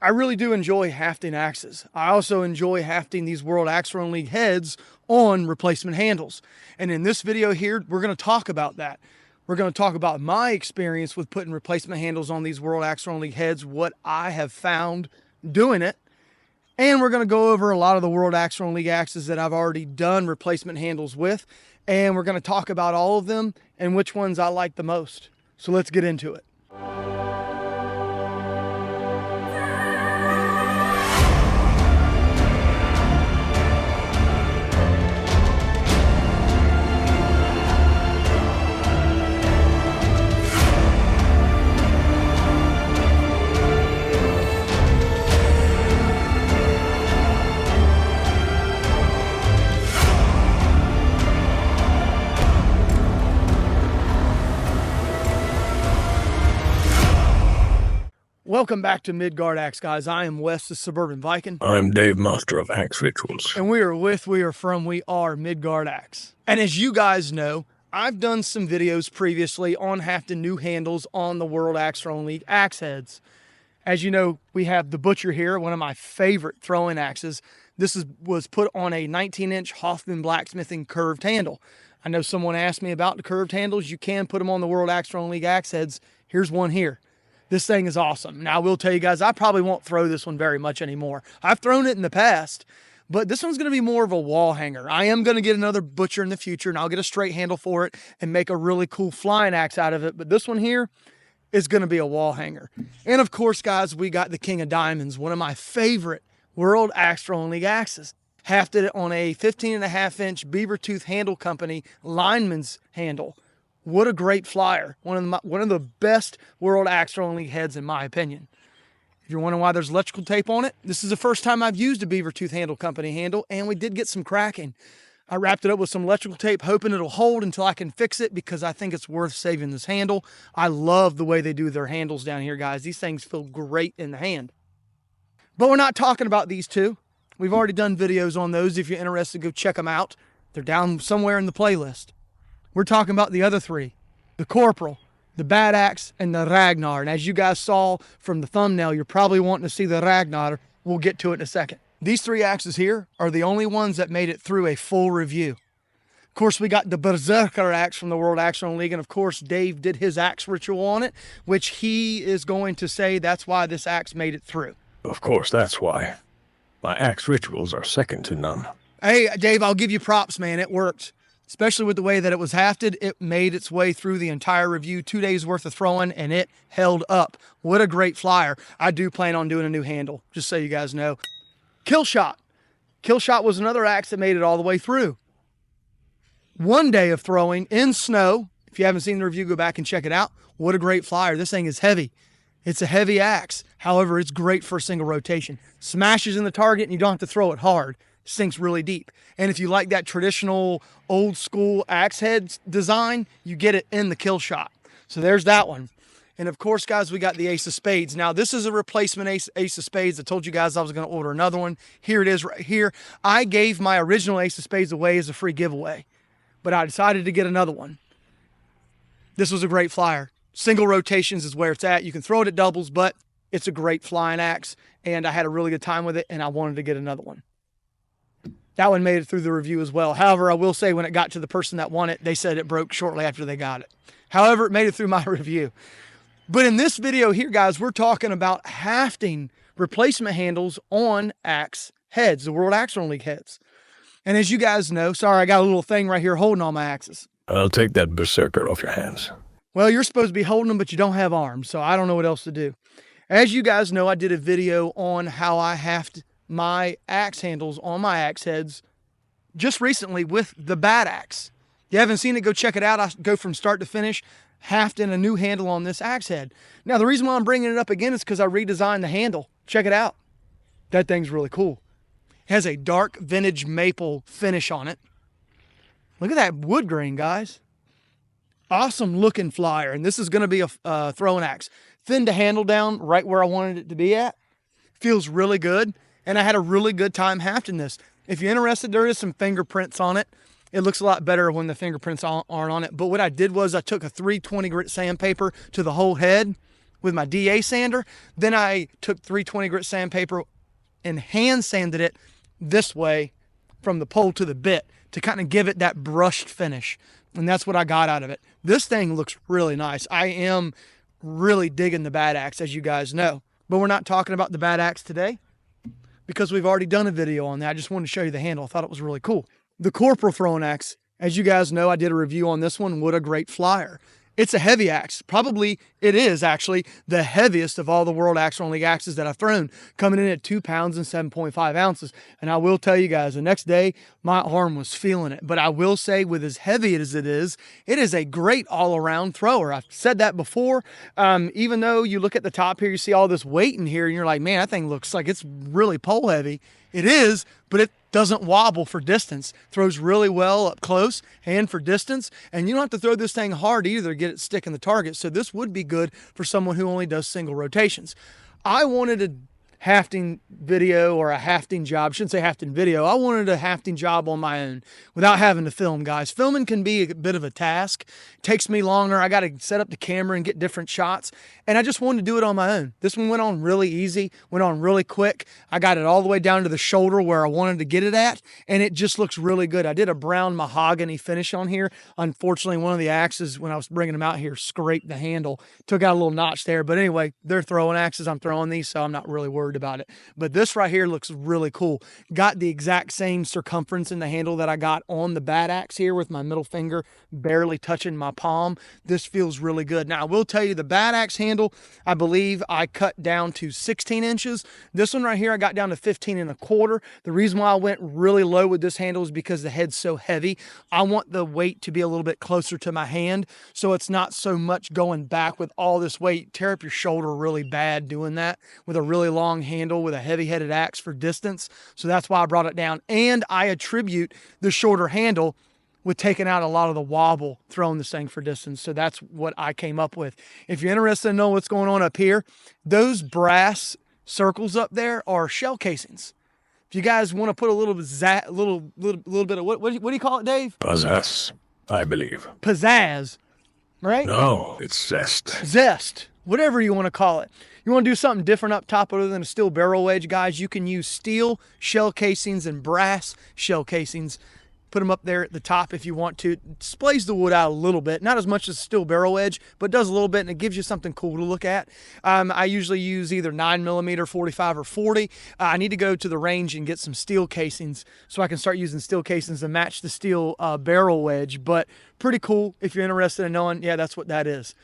I really do enjoy hafting axes. I also enjoy hafting these World Axethrowing League heads on replacement handles. And in this video here, we're going to talk about that. We're going to talk about my experience with putting replacement handles on these World Axethrowing League heads, what I have found doing it. And we're going to go over a lot of the World Axethrowing League axes that I've already done replacement handles with. And we're going to talk about all of them and which ones I like the most. So let's get into it. Welcome back to Midgard Axe, guys. I am Wes, the Suburban Viking. I'm Dave, master of Axe Rituals. And we are Midgard Axe. And as you guys know, I've done some videos previously on hafting new handles on the World Axethrowing League axe heads. As you know, we have the Butcher here, one of my favorite throwing axes. This was put on a 19-inch Hoffman blacksmithing curved handle. I know someone asked me about the curved handles. You can put them on the World Axethrowing League axe heads. Here's one here. This thing is awesome. Now, I will tell you guys, I probably won't throw this one very much anymore. I've thrown it in the past, but this one's going to be more of a wall hanger. I am going to get another Butcher in the future, and I'll get a straight handle for it and make a really cool flying axe out of it. But this one here is going to be a wall hanger. And of course, guys, we got the King of Diamonds, one of my favorite World Axethrowing League axes. Hafted it on a 15.5-inch Beaver Tooth Handle Company lineman's handle. What a great flyer. One of the best World Axethrowing League heads in my opinion. If you're wondering why there's electrical tape on it, this is the first time I've used a Beaver Tooth Handle Company handle, and we did get some cracking. I wrapped it up with some electrical tape, hoping it'll hold until I can fix it because I think it's worth saving this handle. I love the way they do their handles down here, guys. These things feel great in the hand. But we're not talking about these two. We've already done videos on those. If you're interested, go check them out. They're down somewhere in the playlist. We're talking about the other three, the Corporal, the Bad Axe, and the Ragnar. And as you guys saw from the thumbnail, you're probably wanting to see the Ragnar. We'll get to it in a second. These three axes here are the only ones that made it through a full review. Of course, we got the Berserker axe from the World Axethrowing League, and of course, Dave did his axe ritual on it, which he is going to say that's why this axe made it through. Of course, that's why. My axe rituals are second to none. Hey, Dave, I'll give you props, man. It worked. Especially with the way that it was hafted, it made its way through the entire review, 2 days worth of throwing, and it held up. What a great flyer. I do plan on doing a new handle, just so you guys know. Killshot. Killshot was another axe that made it all the way through. 1 day of throwing in snow. If you haven't seen the review, go back and check it out. What a great flyer. This thing is heavy. It's a heavy axe. However, it's great for a single rotation. Smashes in the target and you don't have to throw it hard. Sinks really deep. And if you like that traditional old school axe head design, you get it in the Killshot. So there's that one. And of course, guys, we got the Ace of Spades. Now, this is a replacement Ace of Spades. I told you guys I was going to order another one. Here it is right here. I gave my original Ace of Spades away as a free giveaway, but I decided to get another one. This was a great flyer. Single rotations is where it's at. You can throw it at doubles, but it's a great flying axe, and I had a really good time with it, and I wanted to get another one. That one made it through the review as well. However, I will say when it got to the person that won it, they said it broke shortly after they got it. However, it made it through my review. But in this video here, guys, we're talking about hafting replacement handles on axe heads, the World Axethrowing League heads. And as you guys know, sorry, I got a little thing right here holding all my axes. I'll take that Berserker off your hands. Well, you're supposed to be holding them, but you don't have arms, so I don't know what else to do. As you guys know, I did a video on how I haft my axe handles on my axe heads just recently with the Bad Axe. If you haven't seen it, go check it out. I go from start to finish, hafting a new handle on this axe head. Now, the reason why I'm bringing it up again is because I redesigned the handle. Check it out. That thing's really cool. It has a dark vintage maple finish on it. Look at that wood grain, guys. Awesome looking flyer. And this is going to be a throwing axe. Thin to handle down right where I wanted it to be at. Feels really good. And I had a really good time hafting this. If you're interested, there is some fingerprints on it. It looks a lot better when the fingerprints aren't on it. But what I did was I took a 320 grit sandpaper to the whole head, with my DA sander. Then I took 320 grit sandpaper and hand sanded it this way from the pole to the bit to kind of give it that brushed finish. And that's what I got out of it. This thing looks really nice. I am really digging the Bad Axe, as you guys know. But we're not talking about the Bad Axe today because we've already done a video on that. I just wanted to show you the handle. I thought it was really cool. The Corporal throwing axe, as you guys know, I did a review on this one. What a great flyer. It's a heavy axe. Probably it is actually the heaviest of all the World Axethrowing League axes that I've thrown, coming in at 2 pounds and 7.5 ounces. And I will tell you guys, the next day, my arm was feeling it. But I will say, with as heavy as it is a great all-around thrower. I've said that before. Even though you look at the top here, you see all this weight in here, and you're like, man, that thing looks like it's really pole heavy. It is, but it doesn't wobble for distance. Throws really well up close and for distance. And you don't have to throw this thing hard either to get it sticking the target. So this would be good for someone who only does single rotations. I wanted a hafting video, or a hafting job. I shouldn't say hafting video. I wanted a hafting job on my own without having to film, guys. Filming can be a bit of a task. It takes me longer. I got to set up the camera and get different shots. And I just wanted to do it on my own. This one went on really easy, went on really quick. I got it all the way down to the shoulder where I wanted to get it at, and it just looks really good. I did a brown mahogany finish on here. Unfortunately, one of the axes, when I was bringing them out here, scraped the handle, took out a little notch there. But anyway, they're throwing axes. I'm throwing these, so I'm not really worried about it. But this right here looks really cool. Got the exact same circumference in the handle that I got on the Bad Axe here, with my middle finger barely touching my palm. This feels really good. Now, I will tell you, the Bad Axe handle, I believe I cut down to 16 inches. This one right here, I got down to 15 1/4. The reason why I went really low with this handle is because the head's so heavy. I want the weight to be a little bit closer to my hand, so it's not so much going back with all this weight. Tear up your shoulder really bad doing that with a really long handle with a heavy-headed axe for distance. So that's why I brought it down. And I attribute the shorter handle with taking out a lot of the wobble throwing this thing for distance. So that's what I came up with. If you're interested in knowing what's going on up here, those brass circles up there are shell casings. If you guys want to put a little bit of what do you call it, Dave? Pizzazz, I believe. Pizzazz, right? No, it's zest. Zest, whatever you want to call it. You want to do something different up top other than a steel barrel wedge, guys, you can use steel shell casings and brass shell casings. Put them up there at the top if you want to. It displays the wood out a little bit, not as much as a steel barrel edge, but does a little bit, and it gives you something cool to look at. I usually use either 9mm, 45, or 40. I need to go to the range and get some steel casings so I can start using steel casings to match the steel barrel wedge, but pretty cool if you're interested in knowing. Yeah, that's what that is.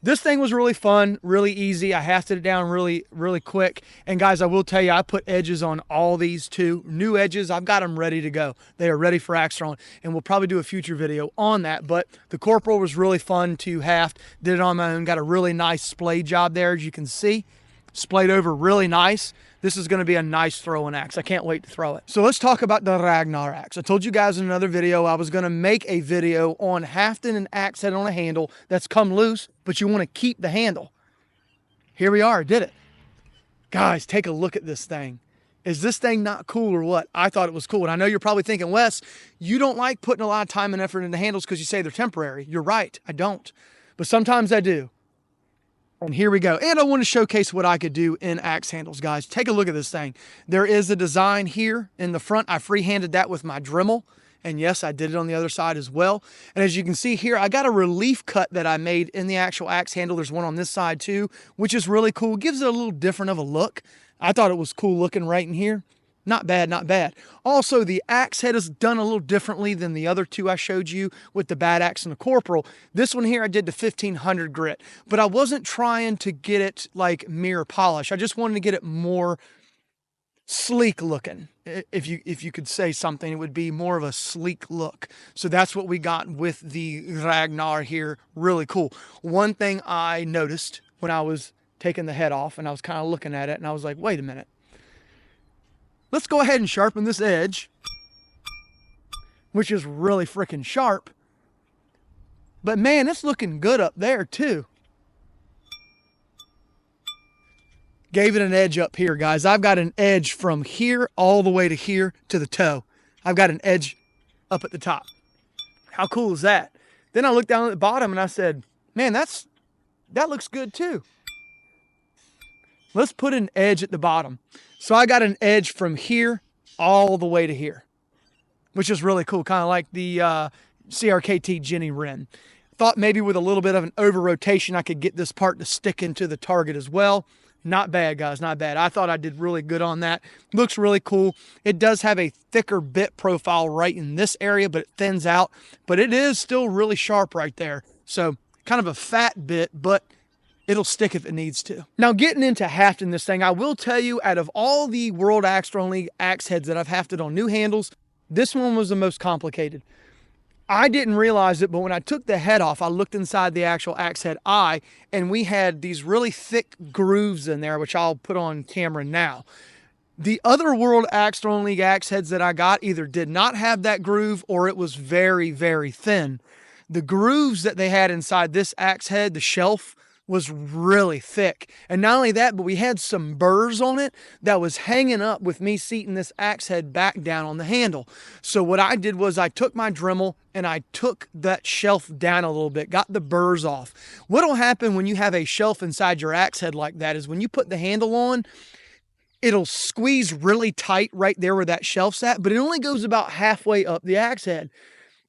This thing was really fun, really easy. I hafted it down really, really quick. And guys, I will tell you, I put edges on all these too. New edges, I've got them ready to go. They are ready for axe throwing, and we'll probably do a future video on that. But the Corporal was really fun to haft. Did it on my own. Got a really nice splay job there, as you can see. Splayed over really nice. This is going to be a nice throwing axe. I can't wait to throw it. So let's talk about the Ragnar axe. I told you guys in another video I was going to make a video on hafting an axe head on a handle that's come loose, but you want to keep the handle. Here we are, did it. Guys, take a look at this thing. Is this thing not cool or what? I thought it was cool. And I know you're probably thinking, Wes, you don't like putting a lot of time and effort into handles because you say they're temporary. You're right, I don't. But sometimes I do. And here we go. And I want to showcase what I could do in axe handles, guys. Take a look at this thing. There is a design here in the front. I freehanded that with my Dremel. And yes, I did it on the other side as well. And as you can see here, I got a relief cut that I made in the actual axe handle. There's one on this side too, which is really cool. Gives it a little different of a look. I thought it was cool looking right in here. Not bad, not bad. Also, the axe head is done a little differently than the other two I showed you with the Bad Axe and the Corporal. This one here I did the 1500 grit, but I wasn't trying to get it like mirror polish. I just wanted to get it more sleek looking. If you could say something, it would be more of a sleek look. So that's what we got with the Ragnar here. Really cool. One thing I noticed when I was taking the head off and I was kind of looking at it and I was like, wait a minute. Let's go ahead and sharpen this edge, which is really freaking sharp. But man, it's looking good up there too. Gave it an edge up here, guys. I've got an edge from here all the way to here to the toe. I've got an edge up at the top. How cool is that? Then I looked down at the bottom and I said, man, that looks good too. let's put an edge at the bottom. So I got an edge from here all the way to here, which is really cool, kind of like the CRKT Jenny Wren. Thought maybe with a little bit of an over rotation, I could get this part to stick into the target as well. Not bad, guys, not bad. I thought I did really good on that. Looks really cool. It does have a thicker bit profile right in this area, but it thins out. But it is still really sharp right there. So kind of a fat bit, but it'll stick if it needs to. Now, getting into hafting this thing, I will tell you, out of all the World Axethrowing League axe heads that I've hafted on new handles, this one was the most complicated. I didn't realize it, but when I took the head off, I looked inside the actual axe head eye, and we had these really thick grooves in there, which I'll put on camera now. The other World Axethrowing League axe heads that I got either did not have that groove, or it was very, very thin. The grooves that they had inside this axe head, the shelf, was really thick. And not only that, but we had some burrs on it that was hanging up with me seating this axe head back down on the handle. So what I did was I took my Dremel and I took that shelf down a little bit, got the burrs off. What'll happen when you have a shelf inside your axe head like that is when you put the handle on, it'll squeeze really tight right there where that shelf's at, but it only goes about halfway up the axe head.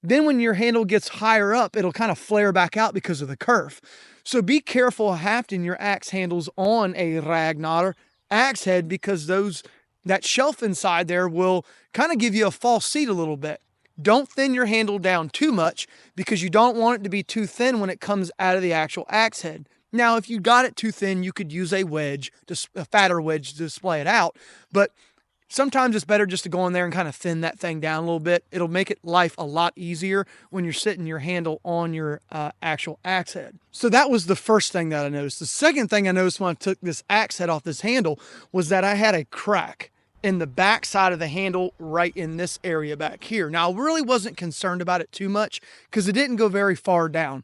Then when your handle gets higher up, it'll kind of flare back out because of the curve. So be careful hafting your axe handles on a Ragnar axe head, because that shelf inside there will kind of give you a false seat a little bit. Don't thin your handle down too much, because you don't want it to be too thin when it comes out of the actual axe head. Now, if you got it too thin, you could use a wedge, a fatter wedge to display it out, but sometimes it's better just to go in there and kind of thin that thing down a little bit. It'll make life a lot easier when you're sitting your handle on your actual axe head. So that was the first thing that I noticed. The second thing I noticed when I took this axe head off this handle was that I had a crack in the back side of the handle right in this area back here. Now, I really wasn't concerned about it too much because it didn't go very far down.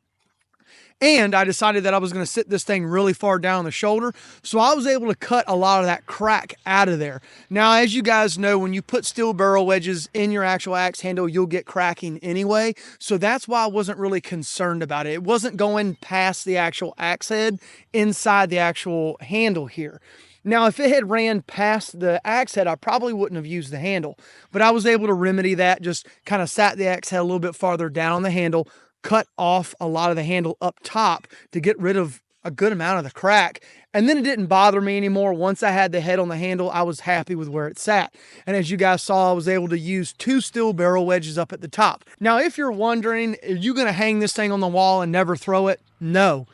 And I decided that I was going to sit this thing really far down the shoulder, so I was able to cut a lot of that crack out of there. Now, as you guys know, when you put steel barrel wedges in your actual axe handle, you'll get cracking anyway, so that's why I wasn't really concerned about it. It wasn't going past the actual axe head inside the actual handle here. Now, if it had ran past the axe head, I probably wouldn't have used the handle, but I was able to remedy that, just kind of sat the axe head a little bit farther down on the handle, cut off a lot of the handle up top to get rid of a good amount of the crack. And then it didn't bother me anymore. Once I had the head on the handle, I was happy with where it sat. And as you guys saw, I was able to use 2 steel barrel wedges up at the top. Now, if you're wondering, are you going to hang this thing on the wall and never throw it? No.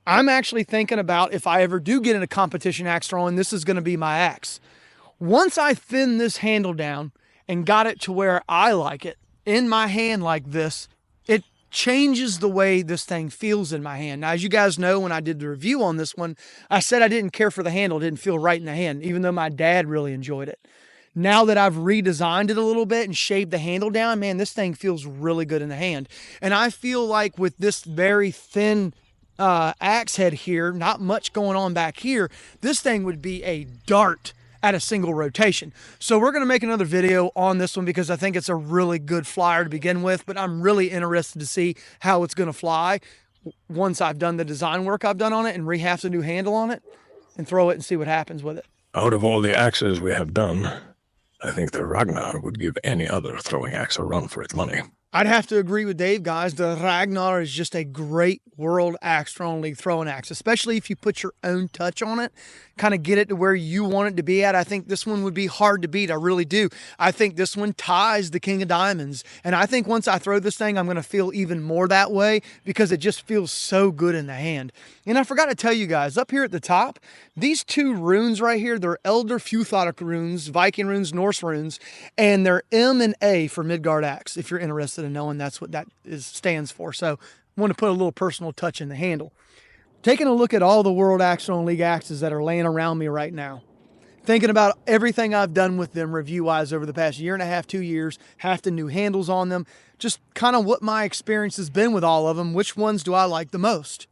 I'm actually thinking about, if I ever do get into competition axe throwing, this is going to be my axe. Once I thin this handle down and got it to where I like it in my hand like this, it changes the way this thing feels in my hand. Now, as you guys know, when I did the review on this one, I said I didn't care for the handle. It didn't feel right in the hand, even though my dad really enjoyed it. Now that I've redesigned it a little bit and shaved the handle down, man, this thing feels really good in the hand. And I feel like with this very thin axe head here, not much going on back here, this thing would be a dart at a single rotation. So we're going to make another video on this one because I think it's a really good flyer to begin with, but I'm really interested to see how it's going to fly once I've done the design work I've done on it and rehaft a new handle on it and throw it and see what happens with it. Out of all the axes we have done, I think the Ragnar would give any other throwing axe a run for its money. I'd have to agree with Dave, guys. The Ragnar is just a great World Axethrowing League throwing axe, especially if you put your own touch on it, kind of get it to where you want it to be at. I think this one would be hard to beat. I really do. I think this one ties the King of Diamonds. And I think once I throw this thing, I'm going to feel even more that way because it just feels so good in the hand. And I forgot to tell you guys, up here at the top, these 2 runes right here, they're Elder Futhotic runes, Viking runes, Norse runes, and they're M and A for Midgard axe, if you're interested in knowing that's what that stands for. So I want to put a little personal touch in the handle. Taking a look at all the World Axethrowing League axes that are laying around me right now, thinking about everything I've done with them review-wise over the past 1.5 years, 2 years, hafting new handles on them, just kind of what my experience has been with all of them, which ones do I like the most?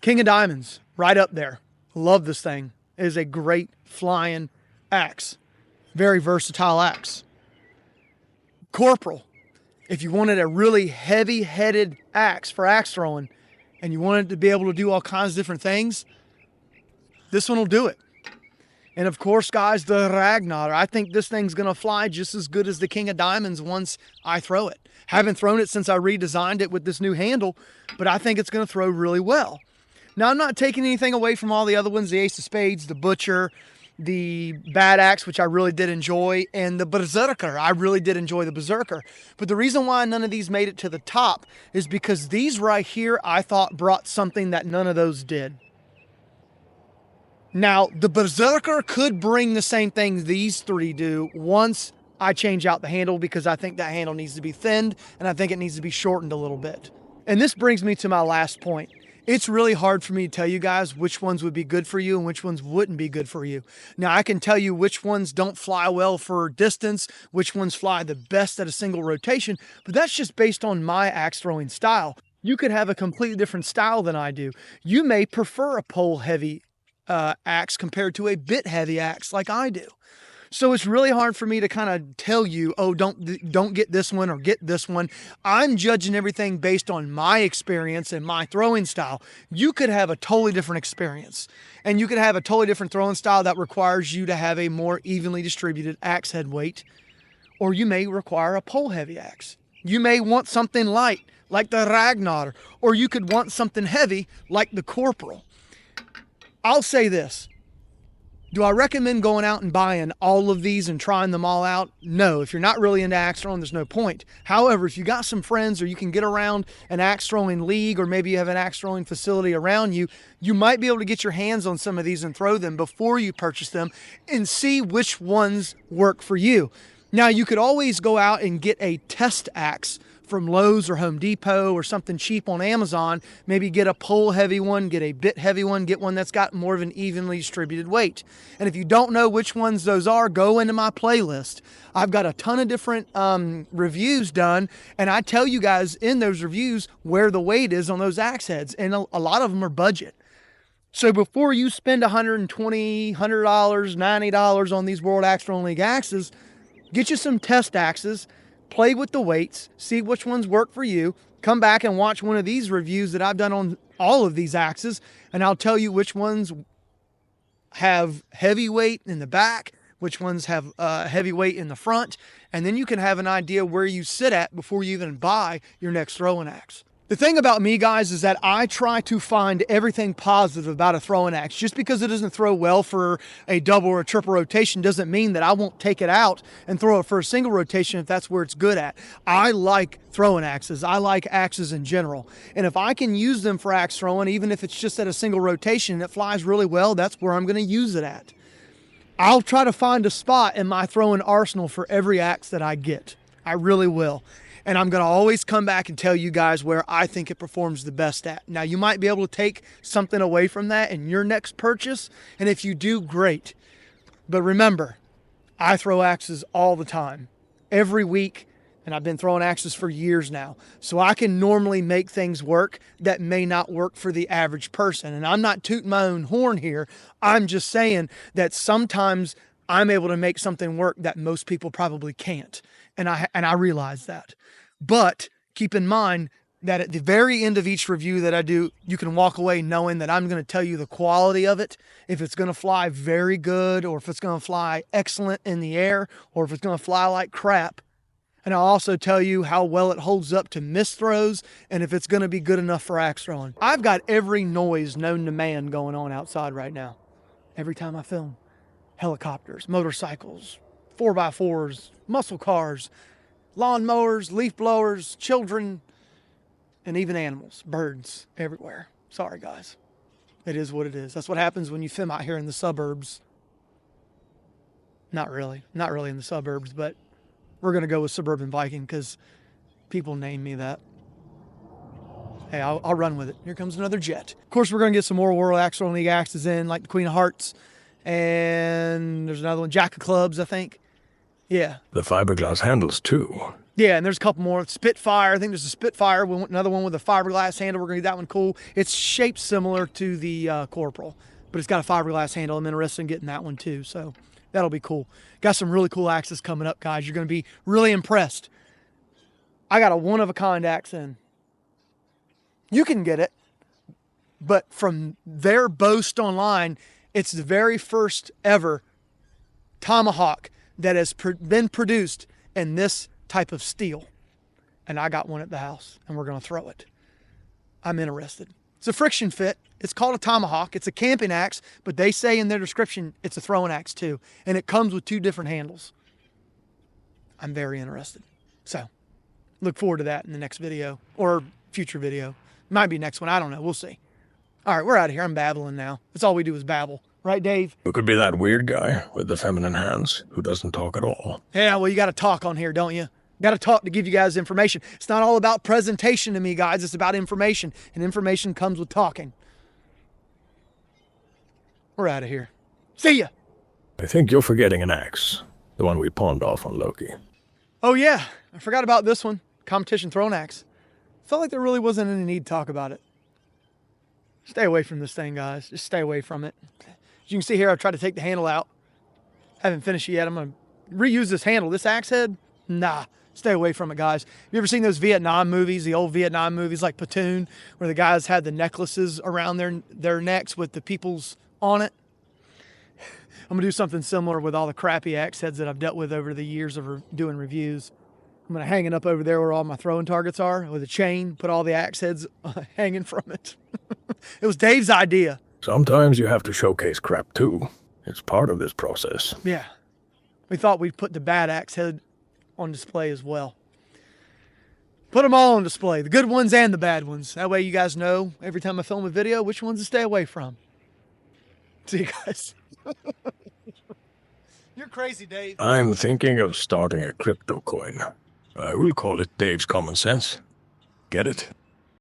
King of Diamonds, right up there. Love this thing. It is a great flying axe. Very versatile axe. Corporal, if you wanted a really heavy-headed axe for axe throwing and you wanted to be able to do all kinds of different things, this one will do it. And of course, guys, the Ragnar. I think this thing's going to fly just as good as the King of Diamonds once I throw it. Haven't thrown it since I redesigned it with this new handle, but I think it's going to throw really well. Now, I'm not taking anything away from all the other ones, the Ace of Spades, the Butcher, the Bad Axe, which I really did enjoy, and the Berserker. I really did enjoy the Berserker. But the reason why none of these made it to the top is because these right here, I thought brought something that none of those did. Now, the Berserker could bring the same thing these three do once I change out the handle, because I think that handle needs to be thinned and I think it needs to be shortened a little bit. And this brings me to my last point. It's really hard for me to tell you guys which ones would be good for you and which ones wouldn't be good for you. Now, I can tell you which ones don't fly well for distance, which ones fly the best at a single rotation, but that's just based on my axe throwing style. You could have a completely different style than I do. You may prefer a pole heavy axe compared to a bit heavy axe like I do. So it's really hard for me to kind of tell you, oh, don't get this one or get this one. I'm judging everything based on my experience and my throwing style. You could have a totally different experience, and you could have a totally different throwing style that requires you to have a more evenly distributed axe head weight, or you may require a pole heavy axe. You may want something light like the Ragnar, or you could want something heavy like the Corporal. I'll say this. Do I recommend going out and buying all of these and trying them all out? No. If you're not really into axe throwing, there's no point. However, if you got some friends or you can get around an axe throwing league, or maybe you have an axe throwing facility around you, you might be able to get your hands on some of these and throw them before you purchase them and see which ones work for you. Now, you could always go out and get a test axe from Lowe's or Home Depot or something cheap on Amazon. Maybe get a pole heavy one, get a bit heavy one, get one that's got more of an evenly distributed weight. And if you don't know which ones those are, go into my playlist. I've got a ton of different reviews done, and I tell you guys in those reviews where the weight is on those axe heads, and a lot of them are budget. So before you spend $120, $100, $90 on these World Axe Throwing League axes, get you some test axes, play with the weights, see which ones work for you. Come back and watch one of these reviews that I've done on all of these axes, and I'll tell you which ones have heavy weight in the back, which ones have heavy weight in the front, and then you can have an idea where you sit at before you even buy your next throwing axe. The thing about me, guys, is that I try to find everything positive about a throwing axe. Just because it doesn't throw well for a double or a triple rotation doesn't mean that I won't take it out and throw it for a single rotation if that's where it's good at. I like throwing axes. I like axes in general. And if I can use them for axe throwing, even if it's just at a single rotation and it flies really well, that's where I'm going to use it at. I'll try to find a spot in my throwing arsenal for every axe that I get. I really will. And I'm going to always come back and tell you guys where I think it performs the best at. Now, you might be able to take something away from that in your next purchase, and if you do, great. But remember, I throw axes all the time, every week, and I've been throwing axes for years now. So I can normally make things work that may not work for the average person. And I'm not tooting my own horn here. I'm just saying that sometimes I'm able to make something work that most people probably can't. And I realize that. But keep in mind that at the very end of each review that I do, you can walk away knowing that I'm going to tell you the quality of it, if it's going to fly very good, or if it's going to fly excellent in the air, or if it's going to fly like crap. And I'll also tell you how well it holds up to miss throws, and if it's going to be good enough for axe throwing. I've got every noise known to man going on outside right now. Every time I film. Helicopters, motorcycles, 4x4s, muscle cars, lawnmowers, leaf blowers, children, and even animals, birds, everywhere. Sorry, guys. It is what it is. That's what happens when you film out here in the suburbs. Not really in the suburbs, but we're going to go with Suburban Viking because people name me that. Hey, I'll run with it. Here comes another jet. Of course, we're going to get some more World Axe Throwing League axes in, like the Queen of Hearts. And there's another one, Jack of Clubs, I think. Yeah. The fiberglass handles, too. Yeah, and there's a couple more. Spitfire, I think there's a Spitfire. We want another one with a fiberglass handle. We're going to get that one cool. It's shaped similar to the Corporal, but it's got a fiberglass handle. I'm interested in getting that one, too. So that'll be cool. Got some really cool axes coming up, guys. You're going to be really impressed. I got a one-of-a-kind axe in. You can get it, but from their boast online, It's the very first ever tomahawk that has been produced in this type of steel. And I got one at the house, and we're going to throw it. I'm interested. It's a friction fit. It's called a tomahawk. It's a camping axe, but they say in their description it's a throwing axe too. And it comes with 2 different handles. I'm very interested. So look forward to that in the next video or future video. Might be next one. I don't know. We'll see. All right, we're out of here. I'm babbling now. That's all we do is babble. Right, Dave? Who could be that weird guy with the feminine hands who doesn't talk at all? Yeah, well, you got to talk on here, don't you? Got to talk to give you guys information. It's not all about presentation to me, guys. It's about information, and information comes with talking. We're out of here. See ya. I think you're forgetting an axe. The one we pawned off on Loki. Oh, yeah. I forgot about this one. Competition throwing axe. Felt like there really wasn't any need to talk about it. Stay away from this thing, guys. Just stay away from it. As you can see here, I've tried to take the handle out. Haven't finished it yet. I'm going to reuse this handle. This axe head, nah. Stay away from it, guys. Have you ever seen those Vietnam movies, the old Vietnam movies like Platoon, where the guys had the necklaces around their necks with the peoples on it? I'm going to do something similar with all the crappy axe heads that I've dealt with over the years of doing reviews. I'm going to hang it up over there where all my throwing targets are with a chain, put all the axe heads hanging from it. It was Dave's idea. Sometimes you have to showcase crap too. It's part of this process. Yeah. We thought we'd put the bad axe head on display as well. Put them all on display, the good ones and the bad ones. That way you guys know every time I film a video which ones to stay away from. See you guys. You're crazy, Dave. I'm thinking of starting a crypto coin. I will call it Dave's Common Sense. Get it?